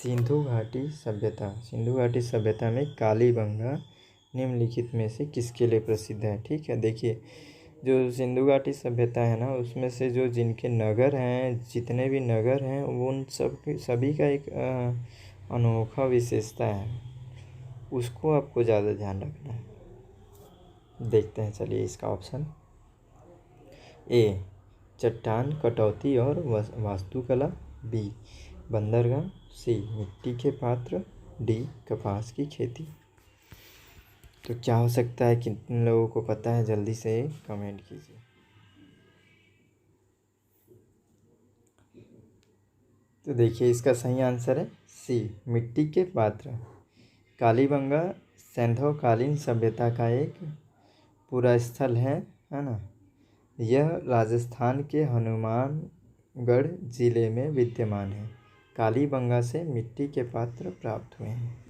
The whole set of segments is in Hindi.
सिंधु घाटी सभ्यता। सिंधु घाटी सभ्यता में कालीबंगा निम्नलिखित में से किसके लिए प्रसिद्ध है। ठीक है, देखिए जो सिंधु घाटी सभ्यता है ना, उसमें से जो जिनके नगर हैं, जितने भी नगर हैं, वो उन सभी का एक अनोखा विशेषता है, उसको आपको ज़्यादा ध्यान रखना है। देखते हैं, चलिए इसका ऑप्शन ए चट्टान कटौती और वास्तुकला, बी बंदरगाह, सी मिट्टी के पात्र, डी कपास की खेती। तो क्या हो सकता है, कितने लोगों को पता है, जल्दी से कमेंट कीजिए। तो देखिए इसका सही आंसर है सी मिट्टी के पात्र। कालीबंगा सैंधवकालीन सभ्यता का एक पूरा स्थल है ना। यह राजस्थान के हनुमानगढ़ जिले में विद्यमान है। कालीबंगा से मिट्टी के पात्र प्राप्त हुए हैं।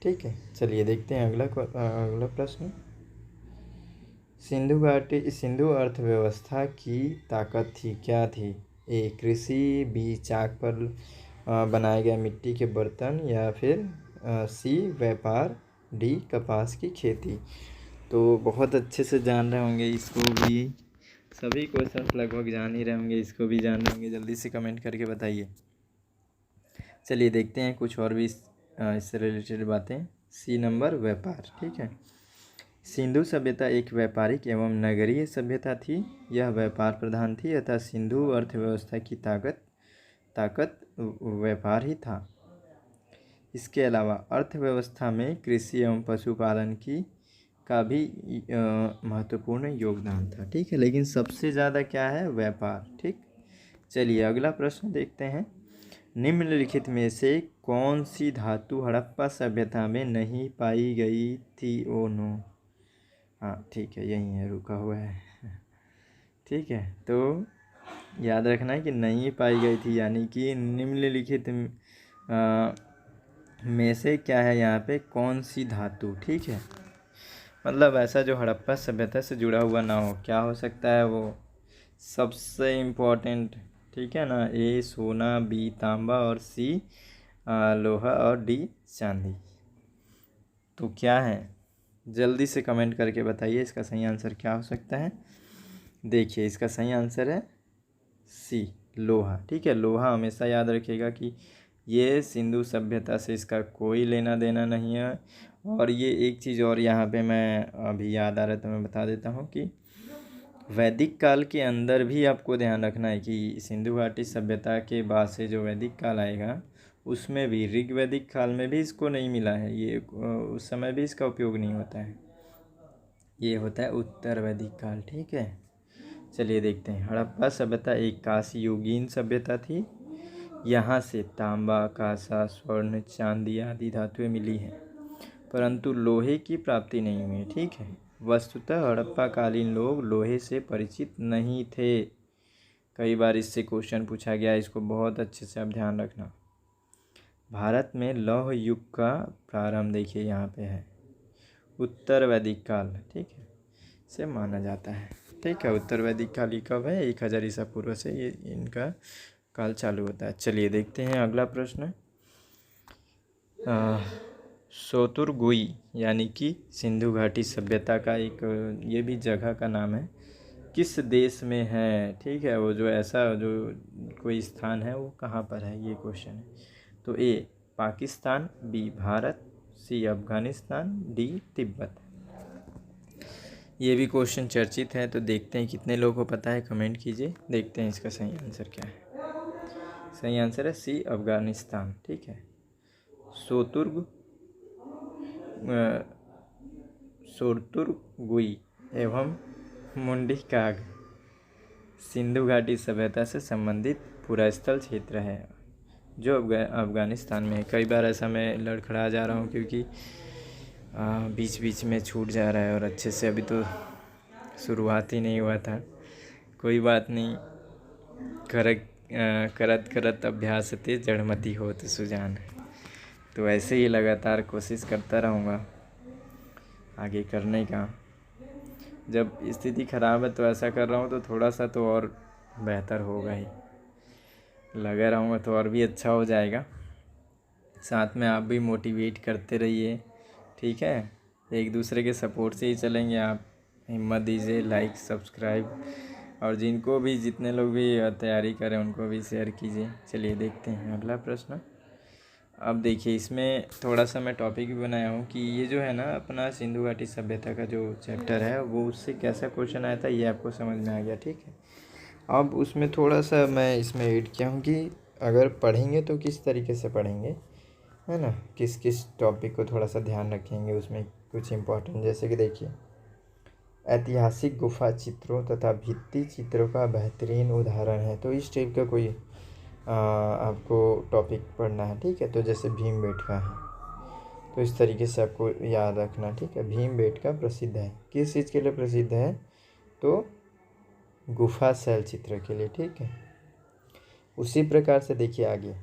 ठीक है, चलिए देखते हैं अगला प्रश्न। सिंधु अर्थव्यवस्था की ताकत थी, क्या थी। ए कृषि, बी चाक पर बनाए गए मिट्टी के बर्तन, या फिर सी व्यापार, डी कपास की खेती। तो बहुत अच्छे से जान रहे होंगे इसको भी, सभी क्वेश्चन लगभग जान ही रहे होंगे, इसको भी जान रहे होंगे। जल्दी से कमेंट करके बताइए। चलिए देखते हैं कुछ और भी इससे रिलेटेड बातें। सी नंबर व्यापार। ठीक है, सिंधु सभ्यता एक व्यापारिक एवं नगरीय सभ्यता थी। यह व्यापार प्रधान थी अतः सिंधु अर्थव्यवस्था की ताकत व्यापार ही था। इसके अलावा अर्थव्यवस्था में कृषि एवं पशुपालन का भी महत्वपूर्ण योगदान था। ठीक है, लेकिन सबसे ज़्यादा क्या है, व्यापार। ठीक, चलिए अगला प्रश्न देखते हैं। निम्नलिखित में से कौन सी धातु हड़प्पा सभ्यता में नहीं पाई गई थी। ओ नो, हाँ ठीक है, यही है, रुका हुआ है। ठीक है, तो याद रखना है कि नहीं पाई गई थी, यानी कि निम्नलिखित में से क्या है यहाँ पे, कौन सी धातु। ठीक है, मतलब ऐसा जो हड़प्पा सभ्यता से जुड़ा हुआ ना हो, क्या हो सकता है वो, सबसे इम्पोर्टेंट। ठीक है ना, ए सोना, बी तांबा और सी लोहा और डी चांदी। तो क्या है, जल्दी से कमेंट करके बताइए इसका सही आंसर क्या हो सकता है। देखिए इसका सही आंसर है सी लोहा। ठीक है, लोहा हमेशा याद रखिएगा कि ये सिंधु सभ्यता से इसका कोई लेना देना नहीं है। और ये एक चीज़ और यहाँ पे मैं अभी याद आ रहा है तो मैं बता देता हूँ कि वैदिक काल के अंदर भी आपको ध्यान रखना है कि सिंधु घाटी सभ्यता के बाद से जो वैदिक काल आएगा, उसमें भी ऋग्वैदिक काल में भी इसको नहीं मिला है, ये उस समय भी इसका उपयोग नहीं होता है, ये होता है उत्तर वैदिक काल। ठीक है, चलिए देखते हैं। हड़प्पा सभ्यता एक कांस्य युगीन सभ्यता थी। यहाँ से तांबा, कांसा, स्वर्ण, चांदी आदि धातुएं मिली हैं, परंतु लोहे की प्राप्ति नहीं हुई। ठीक है, वस्तुतः हड़प्पा कालीन लोग लोहे से परिचित नहीं थे। कई बार इससे क्वेश्चन पूछा गया, इसको बहुत अच्छे से आप ध्यान रखना। भारत में लौह युग का प्रारंभ देखिए यहाँ पे है, उत्तर वैदिक काल। ठीक है, से माना जाता है। ठीक है, उत्तर वैदिक काल ही कब है, 1000 ईसा पूर्व से ये इनका काल चालू होता है। चलिए देखते हैं अगला प्रश्न। सोतुरगुई यानी कि सिंधु घाटी सभ्यता का एक ये भी जगह का नाम है, किस देश में है। ठीक है, वो जो ऐसा जो कोई स्थान है वो कहाँ पर है, ये क्वेश्चन है। तो ए पाकिस्तान, बी भारत, सी अफगानिस्तान, डी तिब्बत। ये भी क्वेश्चन चर्चित है, तो देखते हैं कितने लोगों को पता है, कमेंट कीजिए। देखते हैं इसका सही आंसर क्या है। सही आंसर है सी अफगानिस्तान। ठीक है, सोतुरगुई एवं मुंडीकाग सिंधु घाटी सभ्यता से संबंधित पुरास्थल क्षेत्र है जो अफगानिस्तान में है। कई बार ऐसा मैं लड़खड़ा जा रहा हूँ क्योंकि बीच बीच में छूट जा रहा है और अच्छे से अभी तो शुरुआत ही नहीं हुआ था। कोई बात नहीं, करत करत अभ्यास ते जड़मती होत सुजान। तो ऐसे ही लगातार कोशिश करता रहूँगा आगे करने का। जब स्थिति ख़राब है तो ऐसा कर रहा हूँ, तो थोड़ा सा तो और बेहतर होगा ही, लगा रहूँगा तो और भी अच्छा हो जाएगा। साथ में आप भी मोटिवेट करते रहिए, ठीक है। एक दूसरे के सपोर्ट से ही चलेंगे। आप हिम्मत दीजिए, लाइक सब्सक्राइब, और जिनको भी, जितने लोग भी तैयारी करें उनको भी शेयर कीजिए। चलिए देखते हैं अगला प्रश्न। अब देखिए, इसमें थोड़ा सा मैं टॉपिक भी बनाया हूँ कि ये जो है ना अपना सिंधु घाटी सभ्यता का जो चैप्टर है वो उससे कैसा क्वेश्चन आया था ये आपको समझ में आ गया, ठीक है। अब उसमें थोड़ा सा मैं इसमें ऐड किया हूँ कि अगर पढ़ेंगे तो किस तरीके से पढ़ेंगे, है ना, किस किस टॉपिक को थोड़ा सा ध्यान रखेंगे उसमें कुछ इम्पोर्टेंट। जैसे कि देखिए, ऐतिहासिक गुफा चित्रों तथा भित्ति चित्रों का बेहतरीन उदाहरण है। तो इस टाइप का कोई आपको टॉपिक पढ़ना है, ठीक है। तो जैसे भीमबेटका है, तो इस तरीके से आपको याद रखना, ठीक है। भीमबेटका प्रसिद्ध है, किस चीज़ के लिए प्रसिद्ध है? तो गुफा शैल चित्र के लिए, ठीक है। उसी प्रकार से देखिए आगे,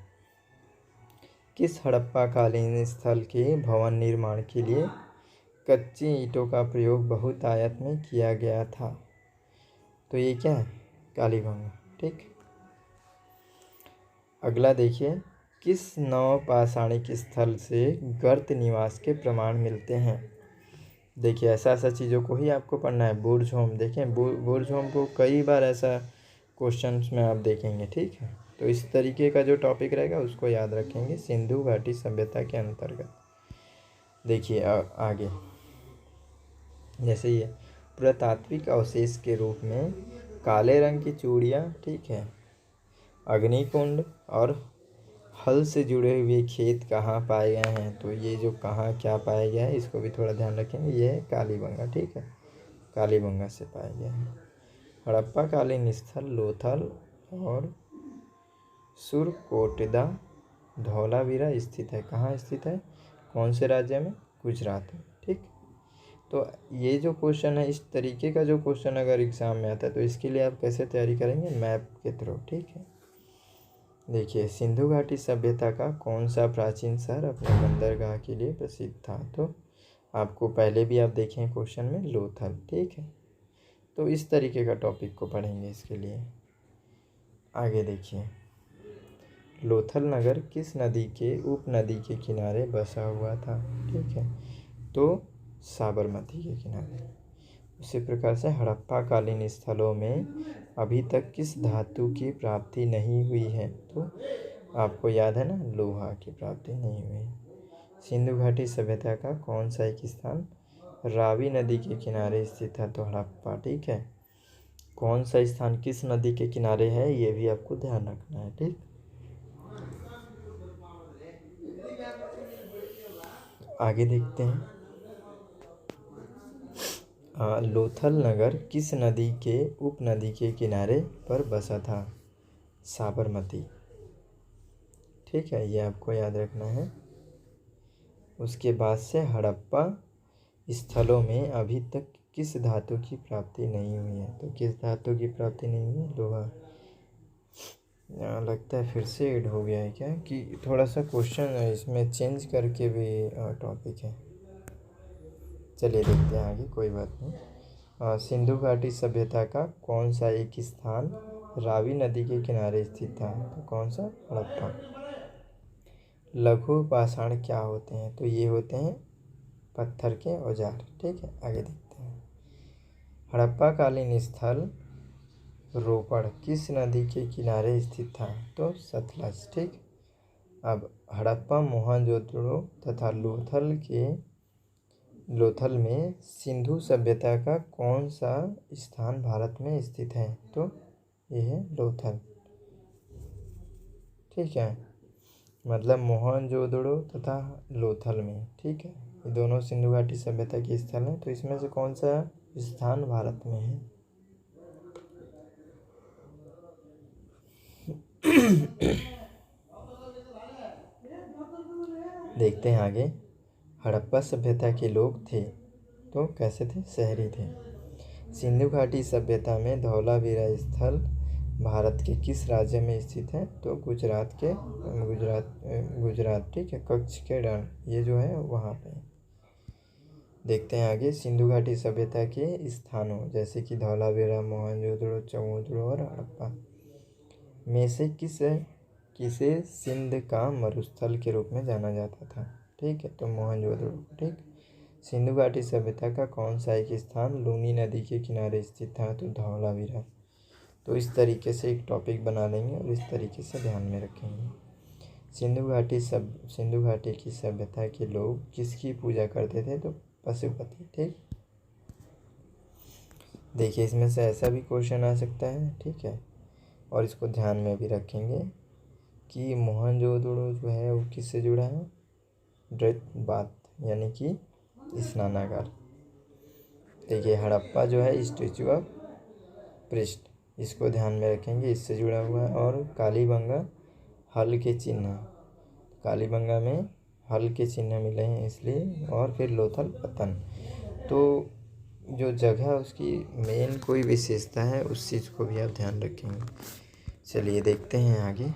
किस हड़प्पा कालीन स्थल के भवन निर्माण के लिए कच्ची ईंटों का प्रयोग बहुतायत में किया गया था? तो ये क्या है? कालीबंगा, ठीक। अगला देखिए, किस नवपाषाणिक स्थल से गर्त निवास के प्रमाण मिलते हैं? देखिए, ऐसा ऐसा चीज़ों को ही आपको पढ़ना है। बुर्जहोम, देखें बुर्जहोम को कई बार ऐसा क्वेश्चंस में आप देखेंगे, ठीक है। तो इस तरीके का जो टॉपिक रहेगा उसको याद रखेंगे सिंधु घाटी सभ्यता के अंतर्गत। देखिए आगे, जैसे ये पुरातात्विक अवशेष के रूप में काले रंग की चूड़ियाँ, ठीक है, अग्निकुंड और हल से जुड़े हुए खेत कहाँ पाए गए हैं? तो ये जो कहाँ क्या पाया गया है इसको भी थोड़ा ध्यान रखेंगे। ये है कालीबंगा, ठीक है, कालीबंगा से पाया गया है। हड़प्पा कालीन स्थल लोथल और सुरकोटदा धौलावीरा स्थित है। कहाँ स्थित है? कौन से राज्य में? गुजरात में, ठीक। तो ये जो क्वेश्चन है, इस तरीके का जो क्वेश्चन अगर एग्ज़ाम में आता है तो इसके लिए आप कैसे तैयारी करेंगे? मैप के थ्रू, ठीक है। देखिए, सिंधु घाटी सभ्यता का कौन सा प्राचीन शहर अपने बंदरगाह के लिए प्रसिद्ध था? तो आपको पहले भी आप देखें क्वेश्चन में लोथल, ठीक है। तो इस तरीके का टॉपिक को पढ़ेंगे इसके लिए। आगे देखिए, लोथल नगर किस नदी के उपनदी के किनारे बसा हुआ था? ठीक है, तो साबरमती के किनारे। उसी प्रकार से हड़प्पा कालीन स्थलों में अभी तक किस धातु की प्राप्ति नहीं हुई है? तो आपको याद है ना, लोहा की प्राप्ति नहीं हुई। सिंधु घाटी सभ्यता का कौन सा एक स्थान रावी नदी के किनारे स्थित है? तो हड़प्पा, ठीक है। कौन सा स्थान किस नदी के किनारे है ये भी आपको ध्यान रखना है, ठीक। आगे देखते हैं, लोथल नगर किस नदी के उपनदी के किनारे पर बसा था? साबरमती, ठीक है, ये आपको याद रखना है। उसके बाद से हड़प्पा स्थलों में अभी तक किस धातु की प्राप्ति नहीं हुई है? तो किस धातु की प्राप्ति नहीं हुई है? लोहा। लगता है फिर से ऐड हो गया है क्या, कि थोड़ा सा क्वेश्चन इसमें चेंज करके भी टॉपिक है। चलिए देखते हैं आगे, कोई बात नहीं। सिंधु घाटी सभ्यता का कौन सा एक स्थान रावी नदी के किनारे स्थित था? तो कौन सा? हड़प्पा। लघु पाषाण क्या होते हैं? तो ये होते हैं पत्थर के औजार, ठीक है। आगे देखते हैं, हड़प्पा कालीन स्थल रोपड़ किस नदी के किनारे स्थित था? तो सतलज, ठीक। अब हड़प्पा मोहनजोदड़ो तथा लोथल में सिंधु सभ्यता का कौन सा स्थान भारत में स्थित है? तो ये है लोथल, ठीक है। मतलब मोहनजोदड़ो तथा लोथल में, ठीक है, ये दोनों सिंधु घाटी सभ्यता के स्थल हैं। तो इसमें से कौन सा स्थान भारत में है? देखते हैं आगे, हड़प्पा सभ्यता के लोग थे तो कैसे थे? शहरी थे। सिंधु घाटी सभ्यता में धौलावीरा स्थल भारत के किस राज्य में स्थित है? तो गुजरात, ठीक है, कच्छ के रण, ये जो है वहाँ पे। देखते हैं आगे, सिंधु घाटी सभ्यता के स्थानों जैसे कि धौलावीरा, मोहनजोदड़ो, चमोदड़ो और हड़प्पा में से किस किसे सिंध का मरुस्थल के रूप में जाना जाता था। ठीक है, तो मोहनजोदड़ो। ठीक, सिंधु घाटी सभ्यता का कौन सा एक स्थान लूनी नदी के किनारे स्थित था, तो धौलावीरा। तो इस तरीके से एक टॉपिक बना लेंगे और इस तरीके से ध्यान में रखेंगे। सिंधु घाटी की सभ्यता के लोग किसकी पूजा करते थे, तो पशुपति। ठीक, देखिए इसमें से ऐसा भी क्वेश्चन आ सकता है। ठीक है, और इसको ध्यान में भी रखेंगे कि मोहनजोदड़ो जो है वो किससे जुड़ा है, बात यानी कि स्नानागार। देखिए हड़प्पा जो है स्टेचू ऑफ प्रिस्ट, इसको ध्यान में रखेंगे, इससे जुड़ा हुआ है। और कालीबंगा हल के चिन्ह, कालीबंगा में हल के चिन्ह मिले हैं इसलिए। और फिर लोथल पतन, तो जो जगह उसकी मेन कोई विशेषता है उस चीज़ को भी आप ध्यान रखेंगे। चलिए देखते हैं आगे।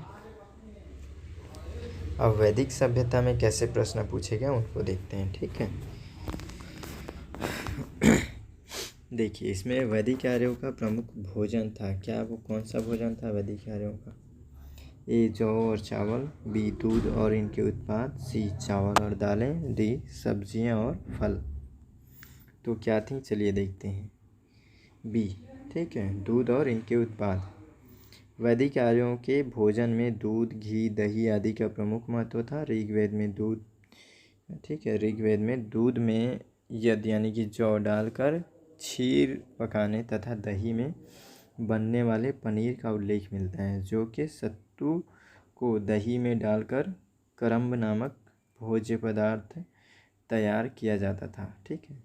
अब वैदिक सभ्यता में कैसे प्रश्न पूछे गए उनको देखते हैं। ठीक है, देखिए इसमें वैदिक आर्यों का प्रमुख भोजन था क्या, वो कौन सा भोजन था वैदिक आर्यों का। ए जौ और चावल, बी दूध और इनके उत्पाद, सी चावल और दालें, डी सब्जियां और फल। तो क्या थी, चलिए देखते हैं। बी, ठीक है, दूध और इनके उत्पाद। वैदिक आर्यों के भोजन में दूध, घी, दही आदि का प्रमुख महत्व था। ऋग्वेद में दूध, ठीक है, ऋग्वेद में दूध में यद यानी कि जौ डालकर क्षीर पकाने तथा दही में बनने वाले पनीर का उल्लेख मिलता है, जो कि सत्तू को दही में डालकर करम्ब नामक भोज्य पदार्थ तैयार किया जाता था। ठीक है,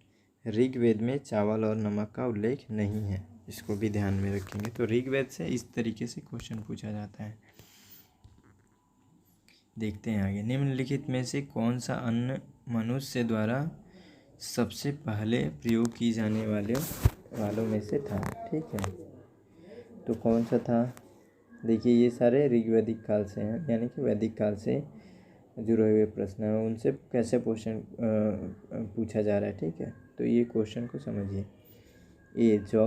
ऋग्वेद में चावल और नमक का उल्लेख नहीं है, इसको भी ध्यान में रखेंगे। तो ऋग्वेद से इस तरीके से क्वेश्चन पूछा जाता है। देखते हैं आगे। निम्नलिखित में से कौन सा अन्न मनुष्य द्वारा सबसे पहले प्रयोग की जाने वालों में से था। ठीक है, तो कौन सा था, देखिए ये सारे ऋग्वैदिक काल से हैं, यानी कि वैदिक काल से जुड़े हुए प्रश्न हैं, उनसे कैसे क्वेश्चन पूछा जा रहा है। ठीक है, तो ये क्वेश्चन को समझिए। ए जौ,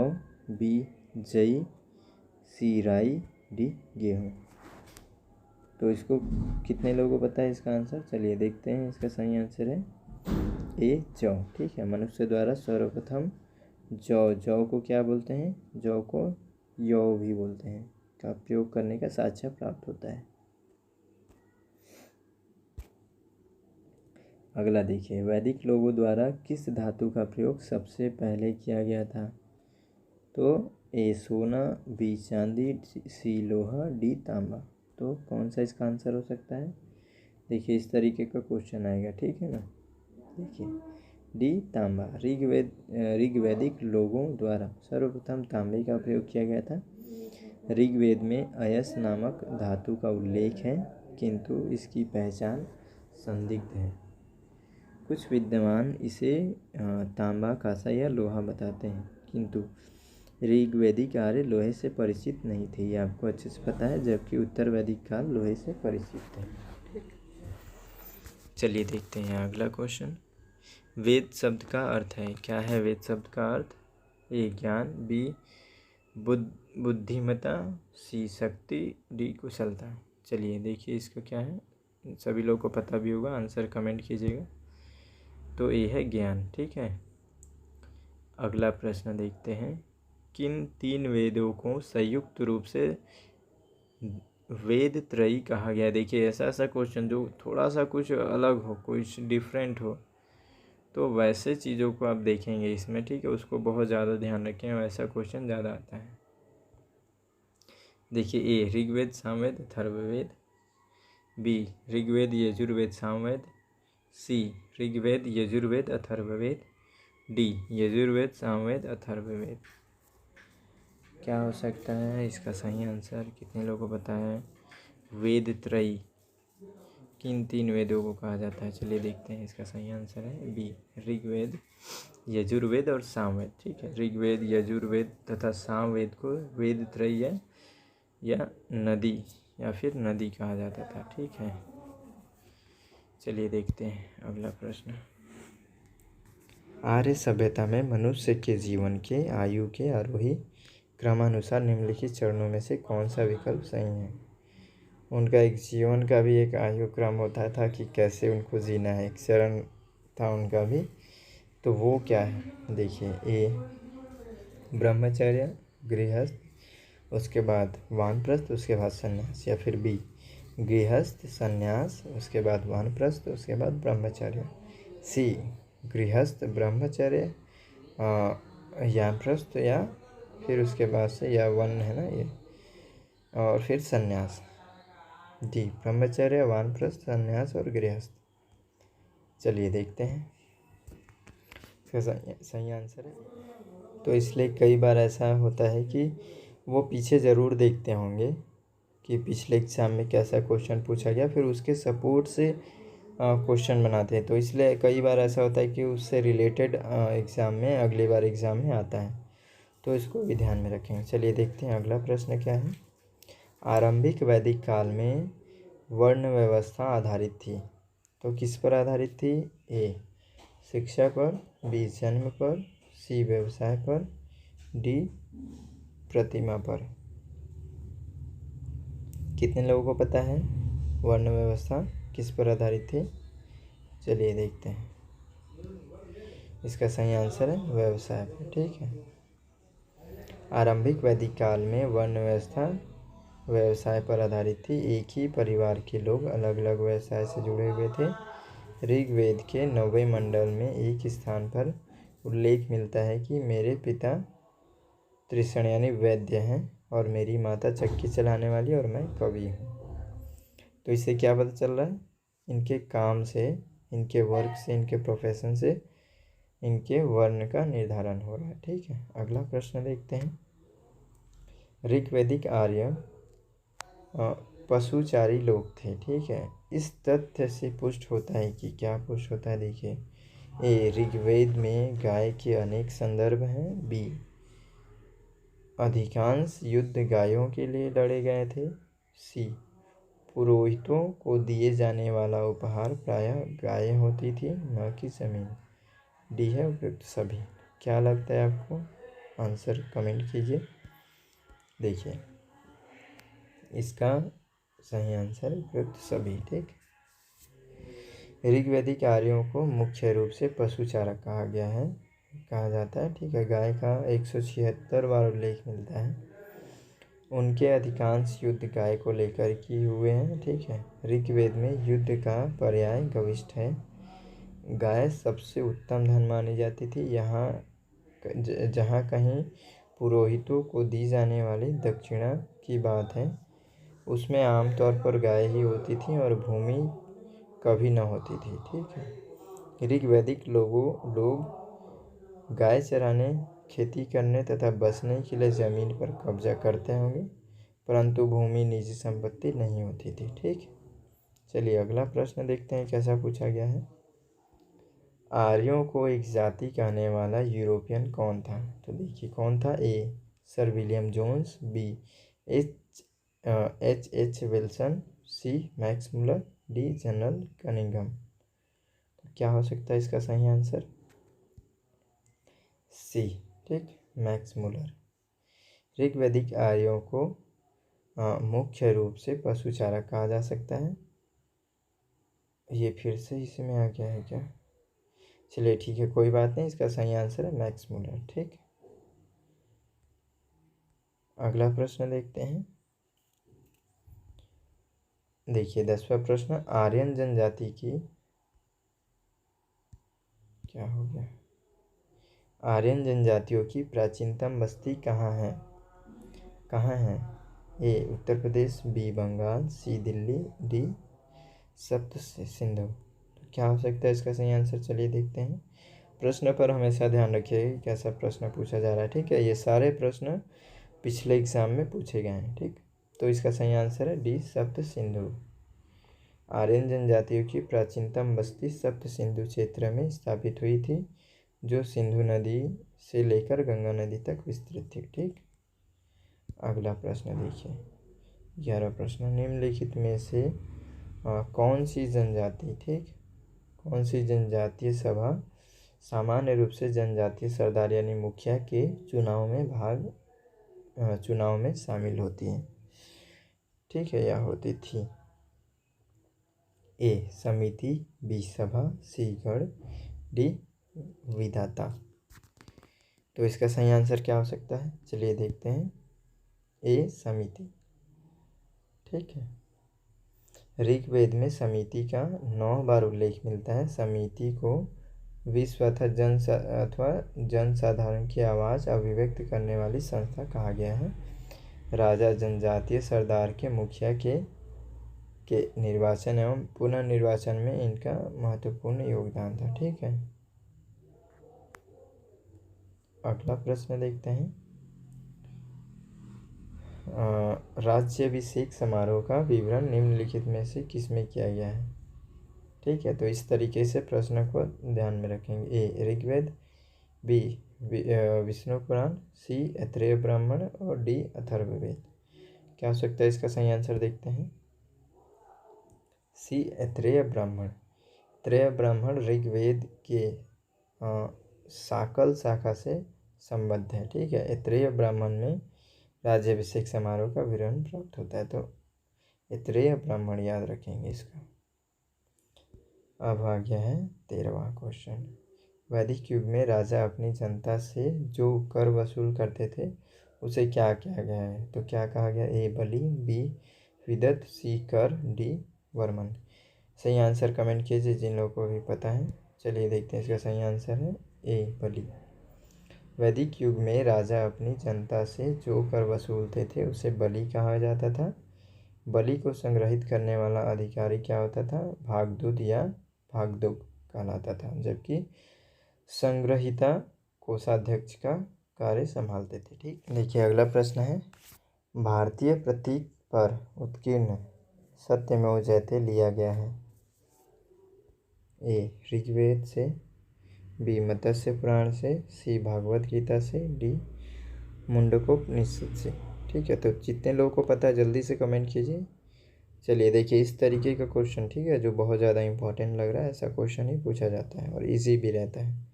बी जई, सी राई, डी गेहूँ। तो इसको कितने लोगों को पता है इसका आंसर, चलिए देखते हैं। इसका सही आंसर है ए जौ। ठीक है, मनुष्य द्वारा सर्वप्रथम जौ को क्या बोलते हैं, जौ को यौ भी बोलते हैं, का प्रयोग करने का साक्ष्य प्राप्त होता है। अगला देखिए, वैदिक लोगों द्वारा किस धातु का प्रयोग सबसे पहले किया गया था। तो ए सोना, बी चांदी, सी लोहा, डी तांबा। तो कौन सा इसका आंसर हो सकता है, देखिए इस तरीके का क्वेश्चन आएगा। ठीक है ना, देखिए डी तांबा। ऋग्वैदिक लोगों द्वारा सर्वप्रथम तांबे का प्रयोग किया गया था। ऋग्वेद में अयस नामक धातु का उल्लेख है, किंतु इसकी पहचान संदिग्ध है। कुछ विद्वान इसे तांबा, कांसा या लोहा बताते हैं, किंतु ऋग्वैदिक आर्य लोहे से परिचित नहीं थे, ये आपको अच्छे से पता है, जबकि उत्तर वैदिक काल लोहे से परिचित थे। चलिए देखते हैं अगला क्वेश्चन। वेद शब्द का अर्थ है, क्या है वेद शब्द का अर्थ। ए ज्ञान, बी बुद्धिमत्ता, सी शक्ति, डी कुशलता। चलिए देखिए इसका क्या है, सभी लोग को पता भी होगा, आंसर कमेंट कीजिएगा। तो ये है ज्ञान। ठीक है, अगला प्रश्न देखते हैं। किन तीन वेदों को संयुक्त रूप से वेद त्रयी कहा गया। देखिए ऐसा क्वेश्चन जो थोड़ा सा कुछ अलग हो, कुछ डिफरेंट हो, तो वैसे चीज़ों को आप देखेंगे इसमें। ठीक है, उसको बहुत ज़्यादा ध्यान रखें, वैसा क्वेश्चन ज़्यादा आता है। देखिए ए ऋग्वेद, सामवेद, अथर्ववेद, बी ऋग्वेद, यजुर्वेद, सामवेद, सी ऋग्वेद, यजुर्वेद, अथर्ववेद, डी यजुर्वेद, सामवेद, अथर्ववेद। क्या हो सकता है इसका सही आंसर, कितने लोगों को पता है। वेद त्रयी किन तीन वेदों को कहा जाता है, चलिए देखते हैं। इसका सही आंसर है बी ऋग्वेद, यजुर्वेद और सामवेद। ठीक है, ऋग्वेद, यजुर्वेद तथा सामवेद को वेद त्रयी या नदी या फिर नदी कहा जाता था। ठीक है, चलिए देखते हैं अगला प्रश्न। आर्य सभ्यता में मनुष्य के जीवन के आयु के आरोही क्रमानुसार निम्नलिखित चरणों में से कौन सा विकल्प सही है। उनका एक जीवन का भी एक आयु क्रम होता था कि कैसे उनको जीना है, एक चरण था उनका भी। तो वो क्या है देखिए, ए ब्रह्मचर्य गृहस्थ, उसके बाद वानप्रस्थ, उसके बाद संन्यास, या फिर बी गृहस्थ संन्यास, उसके बाद वानप्रस्थ, उसके बाद ब्रह्मचर्य, सी गृहस्थ ब्रह्मचर्य यानप्रस्थ, या फिर उसके बाद से या वन है ना ये, और फिर संन्यास, डी ब्रह्मचर्य वानप्रस्थ संन्यास और गृहस्थ। चलिए देखते हैं इसका सही आंसर है। तो इसलिए कई बार ऐसा होता है कि वो पीछे ज़रूर देखते होंगे कि पिछले एग्ज़ाम में कैसा क्वेश्चन पूछा गया, फिर उसके सपोर्ट से क्वेश्चन बनाते हैं। तो इसलिए कई बार ऐसा होता है कि उससे रिलेटेड एग्ज़ाम में अगली बार एग्ज़ाम में आता है, तो इसको भी ध्यान में रखेंगे। चलिए देखते हैं अगला प्रश्न क्या है। आरंभिक वैदिक काल में वर्ण व्यवस्था आधारित थी, तो किस पर आधारित थी? ए शिक्षा पर, बी जन्म पर, सी व्यवसाय पर, डी प्रतिमा पर। कितने लोगों को पता है वर्ण व्यवस्था किस पर आधारित थी? चलिए देखते हैं। इसका सही आंसर है व्यवसाय पर। ठीक है, आरंभिक वैदिक काल में वर्ण व्यवस्था व्यवसाय पर आधारित थी। एक ही परिवार के लोग अलग अलग व्यवसाय से जुड़े हुए थे। ऋग्वेद के 9वें मंडल में एक स्थान पर उल्लेख मिलता है कि मेरे पिता त्रिषण यानी वैद्य हैं और मेरी माता चक्की चलाने वाली और मैं कवि हूँ। तो इससे क्या पता चल रहा है? इनके काम से, इनके वर्क से, इनके प्रोफेशन से इनके वर्ण का निर्धारण हो रहा है। ठीक है, अगला प्रश्न देखते हैं। ऋग्वैदिक आर्य पशुचारी लोग थे। ठीक है, इस तथ्य से पुष्ट होता है कि क्या पुष्ट होता है? देखिए, ए ऋग्वेद में गाय के अनेक संदर्भ हैं, बी अधिकांश युद्ध गायों के लिए लड़े गए थे, सी पुरोहितों को दिए जाने वाला उपहार प्रायः गाय होती थी न कि जमीन, डी है उपयुक्त सभी। क्या लगता है आपको? आंसर कमेंट कीजिए। देखिए, इसका सही आंसर उपयुक्त सभी। ठीक, ऋग्वैदिक आर्यों को मुख्य रूप से पशुचारक कहा जाता है। ठीक है, गाय का 176 बार उल्लेख मिलता है। उनके अधिकांश युद्ध गाय को लेकर किए हुए हैं। ठीक है, ऋग्वेद में युद्ध का पर्याय गविष्ठ है। गाय सबसे उत्तम धन मानी जाती थी। जहाँ कहीं पुरोहितों को दी जाने वाली दक्षिणा की बात है, उसमें आमतौर पर गाय ही होती थी और भूमि कभी न होती थी। ठीक है, ऋग्वैदिक लोग गाय चराने, खेती करने तथा बसने के लिए ज़मीन पर कब्जा करते होंगे, परंतु भूमि निजी संपत्ति नहीं होती थी। ठीक, चलिए अगला प्रश्न देखते हैं कैसा पूछा गया है। आर्यों को एक जाति कहने वाला यूरोपियन कौन था? तो देखिए कौन था। A sir William Jones, B H Wilson, C Max Muller, D general Cunningham. तो क्या हो सकता है इसका सही आंसर? सी, ठीक, मैक्स मुलर। ऋग्वैदिक आर्यों को मुख्य रूप से पशुचारक कहा जा सकता है। ये फिर से इसमें आ गया है क्या? चलिए ठीक है, कोई बात नहीं, इसका सही आंसर है मैक्स मुलर। ठीक, अगला प्रश्न देखते हैं। देखिए 10वां प्रश्न, आर्यन जनजाति की क्या हो गया? आर्यन जनजातियों की प्राचीनतम बस्ती कहाँ है? ए उत्तर प्रदेश, बी बंगाल, सी दिल्ली, डी सप्त सिंधु। तो क्या हो सकता है इसका सही आंसर? चलिए देखते हैं। प्रश्न पर हमेशा ध्यान रखिएगा कि कैसा प्रश्न पूछा जा रहा है। ठीक है, ये सारे प्रश्न पिछले एग्जाम में पूछे गए हैं। ठीक, तो इसका सही आंसर है डी सप्त सिंधु। आर्यन जनजातियों की प्राचीनतम बस्ती सप्त सिंधु क्षेत्र में स्थापित हुई थी, जो सिंधु नदी से लेकर गंगा नदी तक विस्तृत थी। ठीक, अगला प्रश्न देखिए 11वां प्रश्न, निम्नलिखित में से कौन सी जनजातीय सभा सामान्य रूप से जनजातीय सरदार यानी मुखिया के चुनाव में शामिल होती है? ठीक है, या होती थी? ए समिति, बी सभा, सी गण, डी विधाता। तो इसका सही आंसर क्या हो सकता है, चलिए देखते हैं। ए समिति। ठीक है, ऋग्वेद में समिति का 9 बार उल्लेख मिलता है। समिति को विश्व अथवा जनसाधारण की आवाज़ अभिव्यक्त करने वाली संस्था कहा गया है। राजा जनजातीय सरदार के मुखिया के निर्वाचन एवं पुनर्निर्वाचन में इनका महत्वपूर्ण योगदान था। ठीक है, अगला प्रश्न देखते हैं। राज्याभिषेक समारोह का विवरण निम्नलिखित में से किसमें किया गया है? ठीक है, तो इस तरीके से प्रश्न को ध्यान में रखेंगे। ए ऋग्वेद, बी विष्णु पुराण, सी ऐत्रेय ब्राह्मण और डी अथर्ववेद। क्या हो सकता है इसका सही आंसर, देखते हैं। सी ऐत्रेय ब्राह्मण। ऐत्रेय ब्राह्मण ऋग्वेद के साकल शाखा से संबद्ध है। ठीक है, ऐत्रेय ब्राह्मण में राज्याभिषेक समारोह का विवरण प्राप्त होता है, तो ऐत्रेय ब्राह्मण याद रखेंगे इसका। अब आ गया है 13वां क्वेश्चन। वैदिक युग में राजा अपनी जनता से जो कर वसूल करते थे उसे क्या कहा गया है? तो क्या कहा गया? ए बलि, बी विदत, सी कर, डी वर्मन। सही आंसर कमेंट कीजिए जिन लोगों को भी पता है। चलिए देखते हैं, इसका सही आंसर है ए बलि। वैदिक युग में राजा अपनी जनता से जो कर वसूलते थे उसे बलि कहा जाता था। बलि को संग्रहित करने वाला अधिकारी क्या होता था? भागदूत या भागदुक कहलाता था, जबकि संग्रहिता कोषाध्यक्ष का कार्य संभालते थे। ठीक, देखिए अगला प्रश्न है। भारतीय प्रतीक पर उत्कीर्ण सत्यमेव जयते लिया गया है। ए ऋग्वेद से, बी मत्स्य पुराण से, सी भागवत गीता से, डी मुंडकोपनिषद से। ठीक है, तो जितने लोगों को पता है जल्दी से कमेंट कीजिए। चलिए देखिए, इस तरीके का क्वेश्चन, ठीक है, जो बहुत ज़्यादा इंपॉर्टेंट लग रहा है, ऐसा क्वेश्चन ही पूछा जाता है और इजी भी रहता है।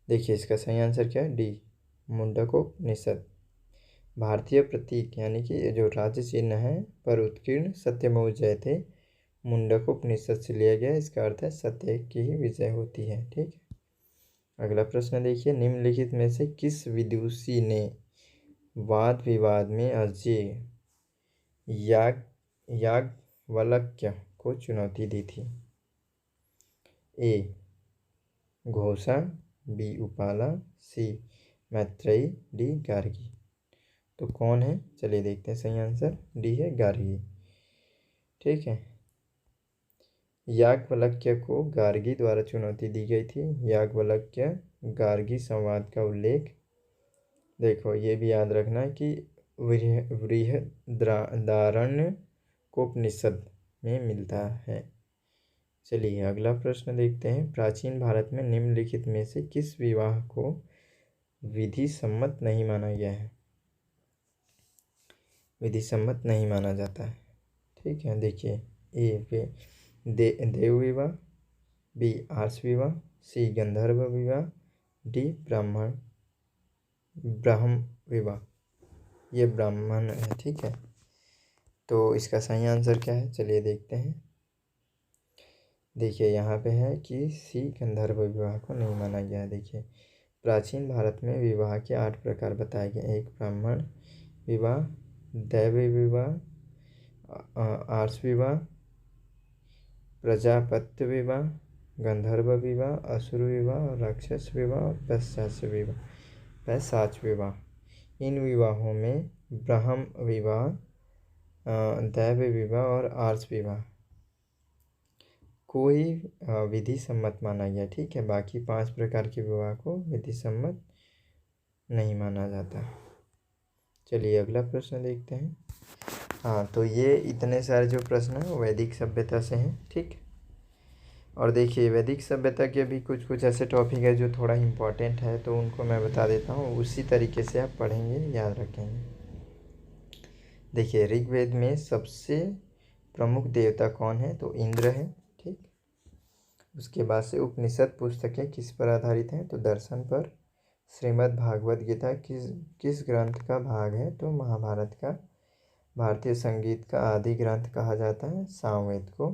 देखिए इसका सही आंसर क्या है? डी मुंडकोपनिषद। भारतीय प्रतीक यानी कि जो राज्य चिन्ह है पर उत्कीर्ण सत्यमेव जयते मुंडकोपनिषद से लिया गया। इसका अर्थ है सत्य की ही विजय होती है। ठीक है, अगला प्रश्न देखिए। निम्नलिखित में से किस विदुषी ने वाद विवाद में अजय याज्ञवल्क्य को चुनौती दी थी? ए घोषा, बी उपाला, सी मैत्रेयी, डी गार्गी। तो कौन है, चलिए देखते हैं। सही आंसर डी है गार्गी। ठीक है, याज्ञवल्क्य को गार्गी द्वारा चुनौती दी गई थी। याज्ञवल्क्य गार्गी संवाद का उल्लेख, देखो ये भी याद रखना कि बृहदारण्यकोपनिषद में मिलता है। चलिए अगला प्रश्न देखते हैं। प्राचीन भारत में निम्नलिखित में से किस विवाह को विधि सम्मत नहीं माना गया है? विधि सम्मत नहीं माना जाता है। ठीक है, देखिए ए देव विवाह, बी आर्ष विवाह, सी गंधर्व विवाह, डी ब्राह्म विवाह। ये ब्राह्मण है। ठीक है, तो इसका सही आंसर क्या है, चलिए देखते हैं। देखिए यहाँ पे है कि सी गंधर्व विवाह को नहीं माना गया है। देखिए प्राचीन भारत में विवाह के 8 प्रकार बताए गए। एक ब्राह्मण विवाह, दैवी विवाह, आर्ष विवाह, प्रजापत्य विवाह, गंधर्व विवाह, असुर विवाह, राक्षस विवाह और पैशाच विवाह। इन विवाहों में ब्राह्म विवाह, दैव विवाह और आर्ष विवाह को ही विधि सम्मत माना गया। ठीक है, बाकी 5 प्रकार के विवाह को विधि सम्मत नहीं माना जाता। चलिए अगला प्रश्न देखते हैं। हाँ, तो ये इतने सारे जो प्रश्न हैं वो वैदिक सभ्यता से हैं। ठीक, और देखिए वैदिक सभ्यता के भी कुछ ऐसे टॉपिक है जो थोड़ा इम्पोर्टेंट है, तो उनको मैं बता देता हूँ। उसी तरीके से आप पढ़ेंगे, याद रखेंगे। देखिए ऋग्वेद में सबसे प्रमुख देवता कौन है? तो इंद्र है। ठीक, उसके बाद से उपनिषद पुस्तकें किस पर आधारित हैं? तो दर्शन पर। श्रीमद् भागवत गीता किस ग्रंथ का भाग है? तो महाभारत का भारतीय संगीत का आदि ग्रंथ कहा जाता है? सामवेद को।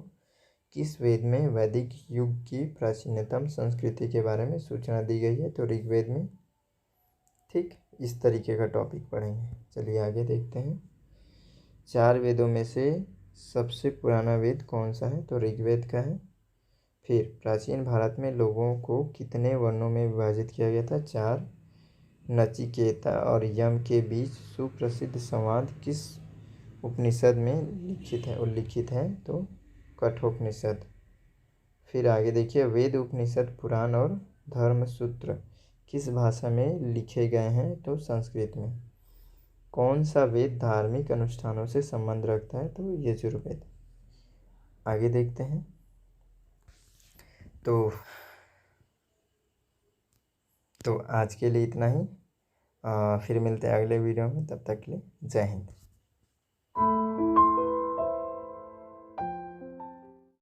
किस वेद में वैदिक युग की प्राचीनतम संस्कृति के बारे में सूचना दी गई है? तो ऋग्वेद में। ठीक, इस तरीके का टॉपिक पढ़ेंगे। चलिए आगे देखते हैं। 4 वेदों में से सबसे पुराना वेद कौन सा है? तो ऋग्वेद का है। फिर प्राचीन भारत में लोगों को कितने वर्णों में विभाजित किया गया था? 4। नचिकेता और यम के बीच सुप्रसिद्ध संवाद किस उपनिषद में उल्लिखित है? तो कठोपनिषद। फिर आगे देखिए, वेद, उपनिषद, पुराण और धर्मसूत्र किस भाषा में लिखे गए हैं? तो संस्कृत में। कौन सा वेद धार्मिक अनुष्ठानों से संबंध रखता है? तो यजुर्वेद। आगे देखते हैं। तो आज के लिए इतना ही। फिर मिलते हैं अगले वीडियो में, तब तक के लिए जय हिंद।